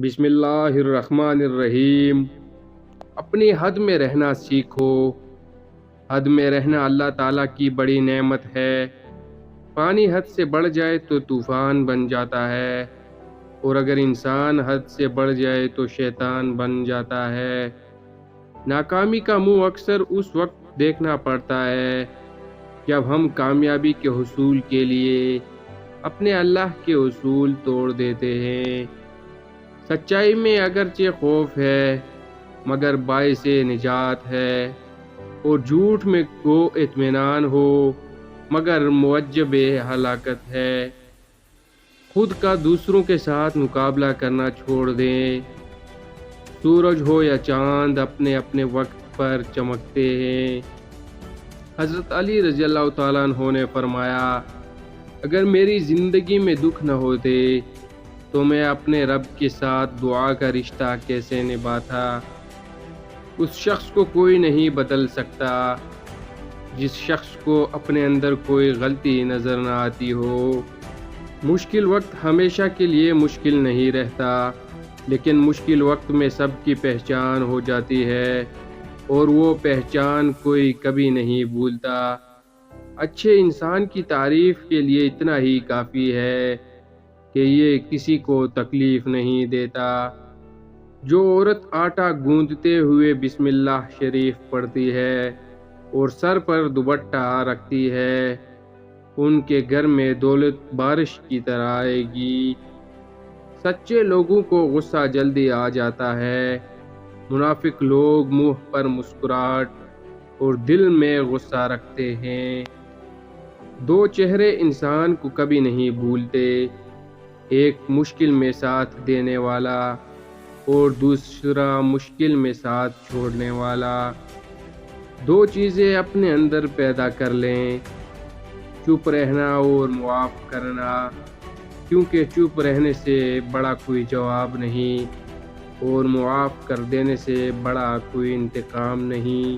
بسم اللہ الرحمن الرحیم۔ اپنی حد میں رہنا سیکھو۔ حد میں رہنا اللہ تعالیٰ کی بڑی نعمت ہے۔ پانی حد سے بڑھ جائے تو طوفان بن جاتا ہے، اور اگر انسان حد سے بڑھ جائے تو شیطان بن جاتا ہے۔ ناکامی کا منہ اکثر اس وقت دیکھنا پڑتا ہے جب ہم کامیابی کے حصول کے لیے اپنے اللہ کے اصول توڑ دیتے ہیں۔ سچائی میں اگرچہ خوف ہے مگر باعث نجات ہے، اور جھوٹ میں گو اطمینان ہو مگر موجب ہلاکت ہے۔ خود کا دوسروں کے ساتھ مقابلہ کرنا چھوڑ دیں۔ سورج ہو یا چاند اپنے اپنے وقت پر چمکتے ہیں۔ حضرت علی رضی اللہ تعالیٰ عنہ نے فرمایا، اگر میری زندگی میں دکھ نہ ہوتے تو میں اپنے رب کے ساتھ دعا کا رشتہ کیسے نبھاتا۔ اس شخص کو کوئی نہیں بدل سکتا جس شخص کو اپنے اندر کوئی غلطی نظر نہ آتی ہو۔ مشکل وقت ہمیشہ کے لیے مشکل نہیں رہتا، لیکن مشکل وقت میں سب کی پہچان ہو جاتی ہے، اور وہ پہچان کوئی کبھی نہیں بھولتا۔ اچھے انسان کی تعریف کے لیے اتنا ہی کافی ہے کہ یہ کسی کو تکلیف نہیں دیتا۔ جو عورت آٹا گوندتے ہوئے بسم اللہ شریف پڑھتی ہے اور سر پر دوپٹہ رکھتی ہے، ان کے گھر میں دولت بارش کی طرح آئے گی۔ سچے لوگوں کو غصہ جلدی آ جاتا ہے، منافق لوگ منہ پر مسکراہٹ اور دل میں غصہ رکھتے ہیں۔ دو چہرے انسان کو کبھی نہیں بھولتے، ایک مشکل میں ساتھ دینے والا اور دوسرا مشکل میں ساتھ چھوڑنے والا۔ دو چیزیں اپنے اندر پیدا کر لیں، چپ رہنا اور معاف کرنا، کیونکہ چپ رہنے سے بڑا کوئی جواب نہیں، اور معاف کر دینے سے بڑا کوئی انتقام نہیں۔